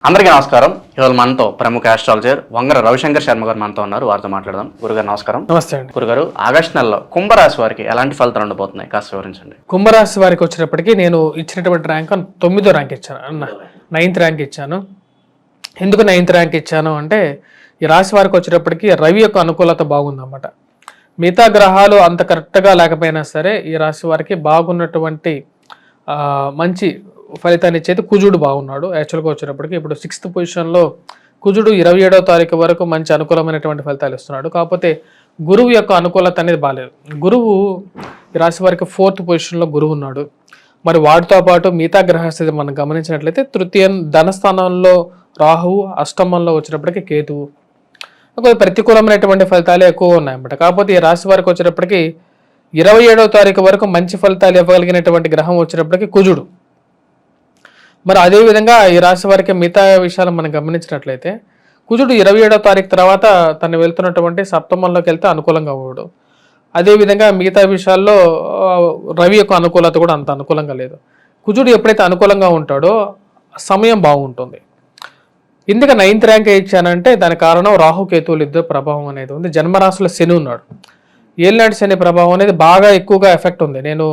అందరికీ నమస్కారం. ఇవాళ మనతో ప్రముఖ ఆస్ట్రాలజర్ వంగర రవిశంకర్ శర్మ గారు మనతో ఉన్నారు. వారితో మాట్లాడదాం. గురుగారు నమస్కారం. నమస్తే అండి. గురుగారు, ఆగస్టు నెలలో కుంభరాశి వారికి ఎలాంటి ఫలితాలు ఉండబోతున్నాయి కాస్త వివరించండి. కుంభరాశి వారికి వచ్చేటప్పటికి నేను ఇచ్చినటువంటి ర్యాంక్ 9వ ర్యాంక్ ఇచ్చాను అన్న, 9th ర్యాంక్ ఇచ్చాను. ఎందుకు 9th ర్యాంక్ ఇచ్చాను అంటే, ఈ రాశి వారికి వచ్చేటప్పటికి రవి యొక్క అనుకూలత బాగుందన్నమాట. మిగతా గ్రహాలు అంత కరెక్ట్గా లేకపోయినా సరే ఈ రాశి వారికి బాగున్నటువంటి మంచి ఫలితాన్ని ఇచ్చేది కుజుడు బాగున్నాడు. యాక్చువల్గా వచ్చేటప్పటికి ఇప్పుడు 6th పొజిషన్లో కుజుడు 27వ తారీఖు వరకు మంచి అనుకూలమైనటువంటి ఫలితాలు ఇస్తున్నాడు. కాకపోతే గురువు యొక్క అనుకూలత అనేది బాగాలేదు. గురువు ఈ రాశి వారికి 4th పొజిషన్లో గురువు ఉన్నాడు. మరి వాటితో పాటు మిగతా గ్రహస్థితి మనం గమనించినట్లయితే తృతీయ ధనస్థానంలో రాహువు, అష్టమంలో వచ్చినప్పటికీ కేతువు. కొంచెం ప్రతికూలమైనటువంటి ఫలితాలే ఎక్కువ ఉన్నాయన్నమాట. కాకపోతే ఈ రాశి వారికి వచ్చేటప్పటికి 27వ తారీఖు వరకు మంచి ఫలితాలు ఇవ్వగలిగినటువంటి గ్రహం వచ్చినప్పటికీ కుజుడు. మరి అదేవిధంగా ఈ రాశి వారికి మిగతా విషయాలు మనం గమనించినట్లయితే కుజుడు 27వ తారీఖు తర్వాత తను వెళ్తున్నటువంటి సప్తమంలోకి వెళ్తే అనుకూలంగా అవ్వడు. అదేవిధంగా మిగతా విషయాల్లో రవి యొక్క అనుకూలత కూడా అంత అనుకూలంగా లేదు. కుజుడు ఎప్పుడైతే అనుకూలంగా ఉంటాడో సమయం బాగుంటుంది. ఎందుకు 9th ర్యాంక్ ఇచ్చానంటే దానికి కారణం రాహుకేతువులు ఇద్దరు ప్రభావం అనేది ఉంది. జన్మరాశిలో శని ఉన్నాడు. ఏళ్ళనాటి శని ప్రభావం అనేది బాగా ఎక్కువగా ఎఫెక్ట్ ఉంది. నేను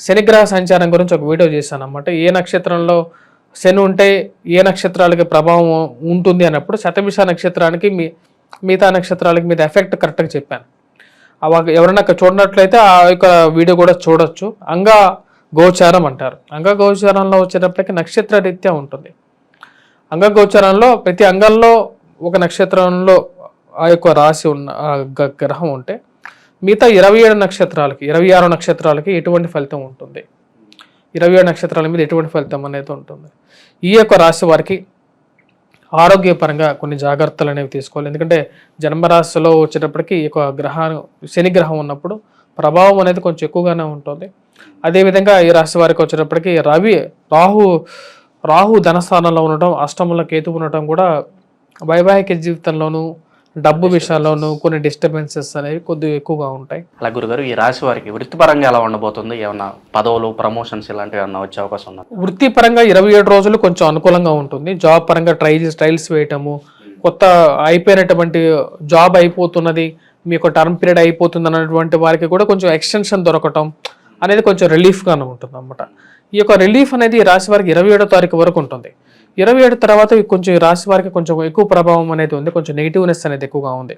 శనిగ్రహ సంచారం గురించి ఒక వీడియో చేశాను అన్నమాట. ఏ నక్షత్రంలో శని ఉంటే ఏ నక్షత్రాలకి ప్రభావం ఉంటుంది అన్నప్పుడు శతభిష నక్షత్రానికి మిగతా నక్షత్రాలకి మీద ఎఫెక్ట్ కరెక్ట్గా చెప్పాను. ఎవరైనా చూడనట్లయితే ఆ యొక్క వీడియో కూడా చూడొచ్చు. అంగ గోచారం అంటారు. అంగ గోచారంలో వచ్చేటప్పటికి నక్షత్ర రీత్యా ఉంటుంది. అంగ గోచారంలో ప్రతి అంగంలో ఒక నక్షత్రంలో ఆ యొక్క రాశి ఉన్న గ్రహం ఉంటే మిగతా 27 నక్షత్రాలకి 26 నక్షత్రాలకి ఎటువంటి ఫలితం ఉంటుంది, 27 నక్షత్రాల మీద ఎటువంటి ఫలితం అనేది ఉంటుంది. ఈ యొక్క రాశి వారికి ఆరోగ్యపరంగా కొన్ని జాగ్రత్తలు అనేవి తీసుకోవాలి. ఎందుకంటే జన్మరాశిలో వచ్చేటప్పటికి ఈ యొక్క శని గ్రహం ఉన్నప్పుడు ప్రభావం అనేది కొంచెం ఎక్కువగానే ఉంటుంది. అదేవిధంగా ఈ రాశి వారికి వచ్చేటప్పటికి రాహు ధనస్థానంలో ఉండటం, అష్టమంలో కేతువు ఉండటం కూడా వైవాహిక జీవితంలోనూ డబ్బు విషయాల్లోనూ కొన్ని డిస్టర్బెన్సెస్ అనేవి కొద్దిగా ఎక్కువగా ఉంటాయి. అలా గురుగారు, ఈ రాశి వారికి వృత్తిపరంగా ఎలా ఉండబోతుంది? ఏమన్నా పదవులు, ప్రమోషన్స్ ఇలాంటివి ఏమన్నా వచ్చే అవకాశం ఉందా? వృత్తిపరంగా 27 రోజులు కొంచెం అనుకూలంగా ఉంటుంది. జాబ్ పరంగా ట్రైల్స్ వేయటము, కొత్త అయిపోయినటువంటి జాబ్ అయిపోతున్నది, మీకు టర్మ్ పీరియడ్ అయిపోతుంది అన్నటువంటి వారికి కూడా కొంచెం ఎక్స్టెన్షన్ దొరకటం అనేది కొంచెం రిలీఫ్గానే ఉంటుంది అన్నమాట. ఈ యొక్క రిలీఫ్ అనేది ఈ రాశి వారికి 27వ తారీఖు వరకు ఉంటుంది. 27 తర్వాత కొంచెం ఈ రాశి వారికి కొంచెం ఎక్కువ ప్రభావం అనేది ఉంది. కొంచెం నెగిటివ్నెస్ అనేది ఎక్కువగా ఉంది.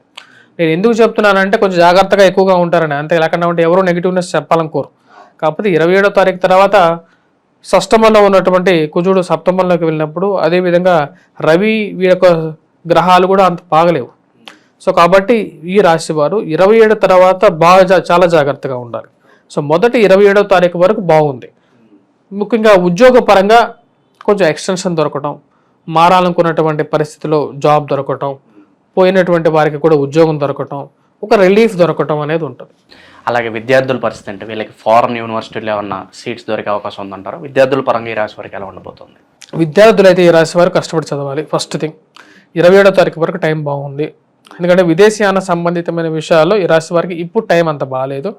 నేను ఎందుకు చెప్తున్నానంటే కొంచెం జాగ్రత్తగా ఎక్కువగా ఉంటారని, అంతే. లేకుండా ఉంటే ఎవరో నెగిటివ్నెస్ చెప్పాలనుకోరు. కాకపోతే 27వ తారీఖు తర్వాత షష్టమంలో ఉన్నటువంటి కుజుడు సప్తమంలోకి వెళ్ళినప్పుడు, అదేవిధంగా రవి యొక్క గ్రహాలు కూడా అంత బాగలేవు. సో కాబట్టి ఈ రాశి వారు 27 తర్వాత చాలా జాగ్రత్తగా ఉండాలి. సో మొదటి 27వ తారీఖు వరకు బాగుంది. ముఖ్యంగా ఉద్యోగ పరంగా కొంచెం ఎక్స్టెన్షన్ దొరకటం, మారాలనుకున్నటువంటి పరిస్థితిలో జాబ్ దొరకటం, పోయినటువంటి వారికి కూడా ఉద్యోగం దొరకటం, ఒక రిలీఫ్ దొరకటం అనేది ఉంటుంది. అలాగే విద్యార్థుల పరిస్థితి అంటే వీళ్ళకి ఫారెన్ యూనివర్సిటీలో ఏమన్నా సీట్స్ దొరికే అవకాశం ఉందంటారా? విద్యార్థుల పరంగా ఈ రాశి వారికి ఎలా ఉండబోతుంది? విద్యార్థులు అయితే ఈ రాశి వారు కష్టపడి చదవాలి. ఫస్ట్ థింగ్ 27వ తారీఖు వరకు టైం బాగుంది. ఎందుకంటే విదేశీయాన సంబంధితమైన విషయాల్లో ఈ రాశి వారికి ఇప్పుడు టైం అంత బాగాలేదు.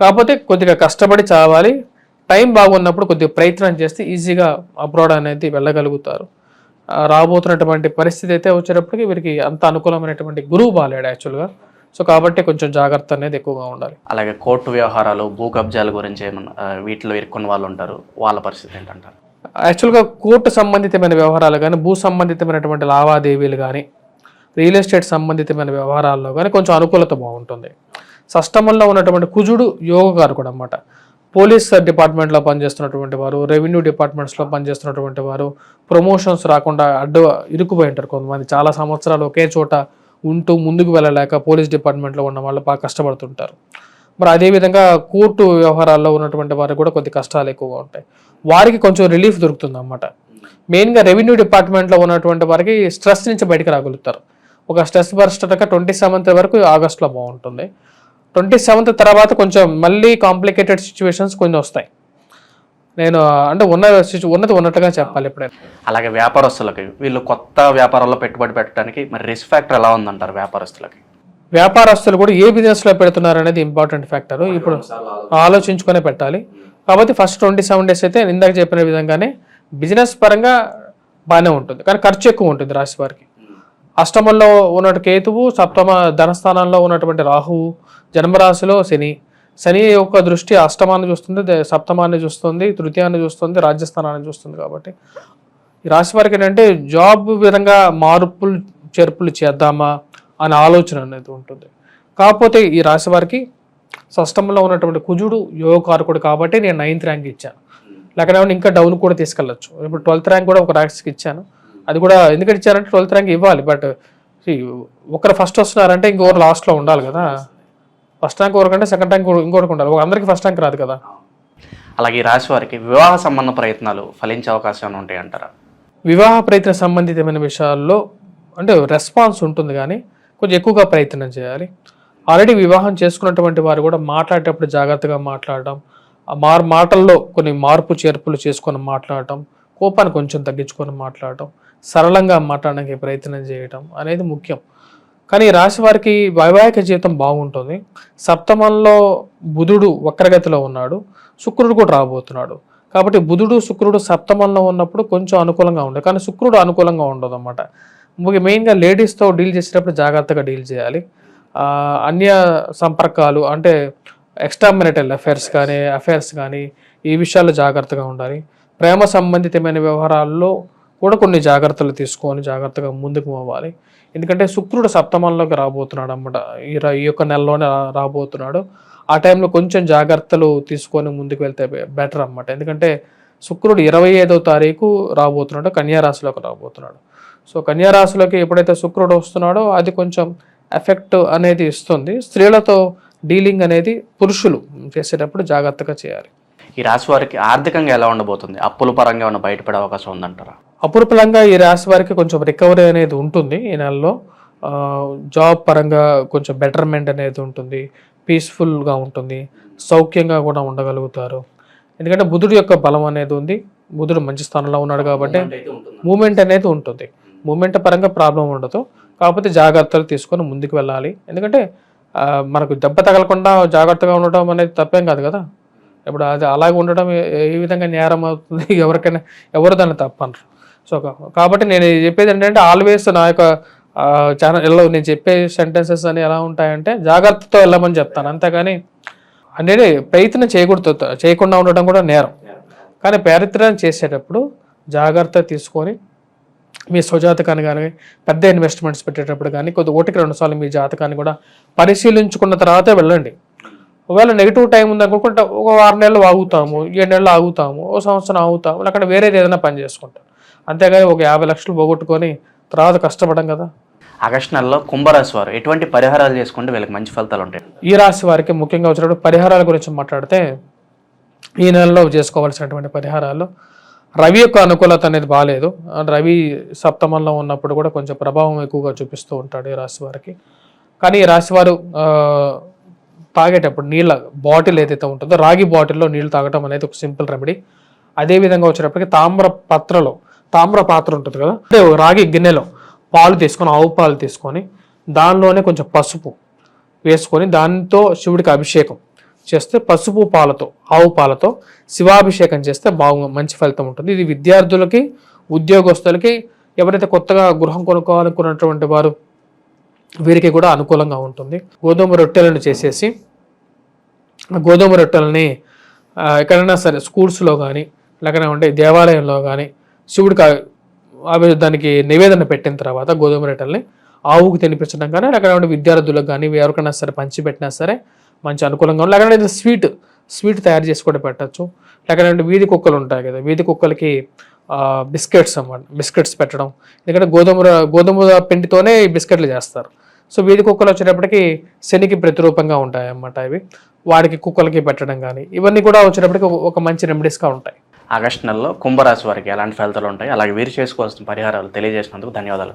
కాకపోతే కొద్దిగా కష్టపడి చదవాలి. టైం బాగున్నప్పుడు కొద్దిగా ప్రయత్నం చేస్తే ఈజీగా అబ్రాడ్ అనేది వెళ్ళగలుగుతారు. రాబోతున్నటువంటి పరిస్థితి అయితే వచ్చేటప్పటికి వీరికి అంత అనుకూలమైనటువంటి గురువు బాగాలేడు యాక్చువల్గా. సో కాబట్టి కొంచెం జాగ్రత్త అనేది ఎక్కువగా ఉండాలి. అలాగే కోర్టు వ్యవహారాలు, భూ కబ్జాల గురించి ఏమన్నా వీటిలో ఇరుక్కున్న వాళ్ళు ఉంటారు, వాళ్ళ పరిస్థితి ఏంటంటారు? యాక్చువల్గా కోర్టు సంబంధితమైన వ్యవహారాలు కానీ, భూ సంబంధితమైనటువంటి లావాదేవీలు కానీ, రియల్ ఎస్టేట్ సంబంధితమైన వ్యవహారాల్లో కానీ కొంచెం అనుకూలత బాగుంటుంది. షష్టమంలో ఉన్నటువంటి కుజుడు యోగకారకుడు అన్నమాట. పోలీస్ డిపార్ట్మెంట్లో పనిచేస్తున్నటువంటి వారు, రెవెన్యూ డిపార్ట్మెంట్స్లో పనిచేస్తున్నటువంటి వారు, ప్రమోషన్స్ రాకుండా ఇరుక్కుపోయి ఉంటారు కొంతమంది. చాలా సంవత్సరాలు ఒకే చోట ఉంటూ ముందుకు వెళ్ళలేక పోలీస్ డిపార్ట్మెంట్లో ఉన్న వాళ్ళు బాగా కష్టపడుతుంటారు. మరి అదేవిధంగా కోర్టు వ్యవహారాల్లో ఉన్నటువంటి వారికి కూడా కొద్ది కష్టాలు ఎక్కువగా ఉంటాయి. వారికి కొంచెం రిలీఫ్ దొరుకుతుంది అన్నమాట. మెయిన్గా రెవెన్యూ డిపార్ట్మెంట్లో ఉన్నటువంటి వారికి స్ట్రెస్ నుంచి బయటకు రాగలుగుతారు. ఒక స్ట్రెస్ బర్స్టర్గా 27th వరకు ఆగస్టులో బాగుంటుంది. 27th తర్వాత కొంచెం మళ్ళీ కాంప్లికేటెడ్ సిచ్యువేషన్స్ కొన్ని వస్తాయి. నేను అంటే ఉన్నది ఉన్నట్టుగా చెప్పాలి ఎప్పుడైనా. అలాగే వ్యాపారస్తులకి, వీళ్ళు కొత్త వ్యాపారాల్లో పెట్టుబడి పెట్టడానికి మరి రిస్క్ ఫ్యాక్టర్ ఎలా ఉందంటారు వ్యాపారస్తులకి? వ్యాపారస్తులు కూడా ఏ బిజినెస్లో పెడుతున్నారు అనేది ఇంపార్టెంట్ ఫ్యాక్టర్. ఇప్పుడు ఆలోచించుకొని పెట్టాలి. కాబట్టి ఫస్ట్ 27 days అయితే ఇందాక చెప్పిన విధంగానే బిజినెస్ పరంగా బాగానే ఉంటుంది, కానీ ఖర్చు ఎక్కువ ఉంటుంది రాశి వారికి. అష్టమంలో ఉన్నటువంటి కేతువు, సప్తమ ధనస్థానంలో ఉన్నటువంటి రాహువు, జన్మరాశిలో శని యొక్క దృష్టి అష్టమాన్ని చూస్తుంది, సప్తమాన్ని చూస్తుంది, తృతీయాన్ని చూస్తుంది, రాజ్యస్థానాన్ని చూస్తుంది. కాబట్టి ఈ రాశి వారికి ఏంటంటే జాబ్ విధంగా మార్పులు చేర్పులు చేద్దామా అనే ఆలోచన అనేది ఉంటుంది. కాకపోతే ఈ రాశి వారికి షష్టమంలో ఉన్నటువంటి కుజుడు యోగకారకుడు కాబట్టి నేను 9th ర్యాంక్ ఇచ్చాను. లేకపోతే ఇంకా డౌన్ కూడా తీసుకెళ్ళచ్చు. ఇప్పుడు 12th ర్యాంక్ కూడా ఒక రాశికి ఇచ్చాను. అది కూడా ఎందుకంటే ఇచ్చారంటే 12th ర్యాంక్ ఇవ్వాలి, బట్ ఒకరు ఫస్ట్ వస్తున్నారంటే ఇంకొకరు లాస్ట్లో ఉండాలి కదా. ఫస్ట్ ర్యాంక్ ఒకరికంటే సెకండ్ ర్యాంక్ ఇంకొకరికి ఉండాలి, అందరికీ ఫస్ట్ ర్యాంక్ రాదు కదా. అలాగే ఈ రాశి వారికి వివాహ సంబంధ ప్రయత్నాలు ఫలించే అవకాశాలు ఉంటాయి అంటారా? వివాహ ప్రయత్న సంబంధితమైన విషయాల్లో అంటే రెస్పాన్స్ ఉంటుంది, కానీ కొంచెం ఎక్కువగా ప్రయత్నం చేయాలి. ఆల్రెడీ వివాహం చేసుకున్నటువంటి వారు కూడా మాట్లాడేటప్పుడు జాగ్రత్తగా మాట్లాడటం, మాటల్లో కొన్ని మార్పు చేర్పులు చేసుకొని మాట్లాడటం, కోపాన్ని కొంచెం తగ్గించుకొని మాట్లాడటం, సరళంగా మాట్లాడడానికి ప్రయత్నం చేయటం అనేది ముఖ్యం. కానీ రాశి వారికి వైవాహిక జీవితం బాగుంటుంది. సప్తమంలో బుధుడు వక్రగతిలో ఉన్నాడు, శుక్రుడు కూడా రాబోతున్నాడు. కాబట్టి బుధుడు శుక్రుడు సప్తమంలో ఉన్నప్పుడు కొంచెం అనుకూలంగా ఉండదు, కానీ శుక్రుడు అనుకూలంగా ఉండదు అన్నమాట. మెయిన్గా లేడీస్తో డీల్ చేసేటప్పుడు జాగ్రత్తగా డీల్ చేయాలి. అన్య సంపర్కాలు అంటే ఎక్స్ట్రా మ్యారిటల్ అఫైర్స్ కానీ ఈ విషయాల్లో జాగ్రత్తగా ఉండాలి. ప్రేమ సంబంధితమైన వ్యవహారాల్లో కూడా కొన్ని జాగ్రత్తలు తీసుకొని జాగ్రత్తగా ముందుకు పోవాలి. ఎందుకంటే శుక్రుడు సప్తమంలోకి రాబోతున్నాడు అన్నమాట. ఈ యొక్క నెలలోనే రాబోతున్నాడు. ఆ టైంలో కొంచెం జాగ్రత్తలు తీసుకొని ముందుకు వెళ్తే బెటర్ అన్నమాట. ఎందుకంటే శుక్రుడు 25వ తారీఖు రాబోతున్నాడు, కన్యారాశిలోకి రాబోతున్నాడు. సో కన్యారాశిలోకి ఎప్పుడైతే శుక్రుడు వస్తున్నాడో అది కొంచెం ఎఫెక్ట్ అనేది ఇస్తుంది. స్త్రీలతో డీలింగ్ అనేది పురుషులు చేసేటప్పుడు జాగ్రత్తగా చేయాలి. ఈ రాశి వారికి ఆర్థికంగా ఎలా ఉండబోతుంది? అప్పుల పరంగా ఉన్న బయటపడే అవకాశం ఉందంటారా? అపురూపంగా ఈ రాశి వారికి కొంచెం రికవరీ అనేది ఉంటుంది ఈ నెలలో. జాబ్ పరంగా కొంచెం బెటర్మెంట్ అనేది ఉంటుంది, పీస్ఫుల్గా ఉంటుంది, సౌఖ్యంగా కూడా ఉండగలుగుతారు. ఎందుకంటే బుధుడు యొక్క బలం అనేది ఉంది, బుధుడు మంచి స్థానంలో ఉన్నాడు కాబట్టి మూమెంట్ అనేది ఉంటుంది. మూమెంట్ పరంగా ప్రాబ్లం ఉండదు, కాకపోతే జాగ్రత్తలు తీసుకొని ముందుకు వెళ్ళాలి. ఎందుకంటే మనకు దెబ్బ తగలకుండా జాగ్రత్తగా ఉండటం అనేది తప్పేం కాదు కదా. ఇప్పుడు అది అలాగే ఉండడం ఏ విధంగా నేరం అవుతుంది, ఎవరికైనా ఎవరు దాన్ని తప్పనరు. సో కాబట్టి నేను చెప్పేది ఏంటంటే ఆల్వేస్ నా యొక్క ఛానల్లో నేను చెప్పే సెంటెన్సెస్ అని ఎలా ఉంటాయంటే జాగ్రత్తతో వెళ్ళమని చెప్తాను, అంతేగాని అంటే ప్రయత్నం చేయకుండా ఉండటం కూడా నేరం. కానీ ప్రయత్నం చేసేటప్పుడు జాగ్రత్త తీసుకొని మీ స్వజాతకాన్ని కానీ పెద్ద ఇన్వెస్ట్మెంట్స్ పెట్టేటప్పుడు కానీ కొద్ది 1-2 సార్లు మీ జాతకాన్ని కూడా పరిశీలించుకున్న తర్వాతే వెళ్ళండి. ఒకవేళ నెగిటివ్ టైం ఉందనుకుంటే ఒక 6 నెలలు ఆగుతాము, 7 నెలలు ఆగుతాము, ఒక సంవత్సరం ఆగుతాము, లేకపోతే వేరేది ఏదైనా పని చేసుకుంటాం. అంతేగాని ఒక 50 లక్షలు పోగొట్టుకొని తర్వాత కష్టపడం కదా. ఆగస్టు నెలలో కుంభరాశి వారు ఎటువంటి పరిహారాలు చేసుకుంటే వీళ్ళకి మంచి ఫలితాలు ఉంటాయి? ఈ రాశి వారికి ముఖ్యంగా వచ్చినప్పుడు పరిహారాల గురించి మాట్లాడితే ఈ నెలలో చేసుకోవాల్సినటువంటి పరిహారాలు, రవి యొక్క అనుకూలత అనేది బాగాలేదు. రవి సప్తమంలో ఉన్నప్పుడు కూడా కొంచెం ప్రభావం ఎక్కువగా చూపిస్తూ ఉంటాడు ఈ రాశి వారికి. కానీ ఈ రాశి వారు తాగేటప్పుడు నీళ్ళ బాటిల్ ఏదైతే ఉంటుందో రాగి బాటిల్లో నీళ్ళు తాగటం అనేది ఒక సింపుల్ రెమెడీ. అదేవిధంగా వచ్చేటప్పటికి తామ్ర పాత్ర ఉంటుంది కదా, అంటే రాగి గిన్నెలో పాలు తీసుకొని, ఆవు పాలు తీసుకొని దానిలోనే కొంచెం పసుపు వేసుకొని దానితో శివుడికి అభిషేకం చేస్తే, పసుపు పాలతో ఆవు పాలతో శివాభిషేకం చేస్తే మంచి ఫలితం ఉంటుంది. ఇది విద్యార్థులకి, ఉద్యోగస్తులకి, ఎవరైతే కొత్తగా గృహం కొనుక్కోవాలనుకున్నటువంటి వారు వీరికి కూడా అనుకూలంగా ఉంటుంది. గోధుమ రొట్టెలను చేసేసి గోధుమ రొట్టెలని ఎక్కడైనా సరే స్కూల్స్లో కానీ లేకపోతే దేవాలయంలో కానీ శివుడికి దానికి నివేదన పెట్టిన తర్వాత గోధుమ రొట్టెల్ని ఆవుకు తినిపించడం కానీ లేకపోతే విద్యార్థులకు కానీ ఎవరికైనా సరే పంచిపెట్టినా సరే మంచి అనుకూలంగా ఉంది. లేకపోతే స్వీట్ తయారు చేసి కూడా పెట్టచ్చు. లేకపోతే వీధి కుక్కలు ఉంటాయి కదా, వీధి కుక్కలకి బిస్కెట్స్ పెట్టడం. ఎందుకంటే గోధుమ పిండితోనే ఈ బిస్కెట్లు చేస్తారు. సో వీధి కుక్కలు వచ్చేటప్పటికి శనికి ప్రతిరూపంగా ఉంటాయి అన్నమాట. ఇవి వాడికి కుక్కలకి పెట్టడం కానీ ఇవన్నీ కూడా వచ్చేటప్పటికి ఒక మంచి రెమెడీస్గా ఉంటాయి. ఆగస్టు నెలలో కుంభరాశి వారికి ఎలాంటి ఫలితాలు ఉంటాయి, అలాగే వీరు చేసుకోవాల్సిన పరిహారాలు తెలియజేసినందుకు ధన్యవాదాలు.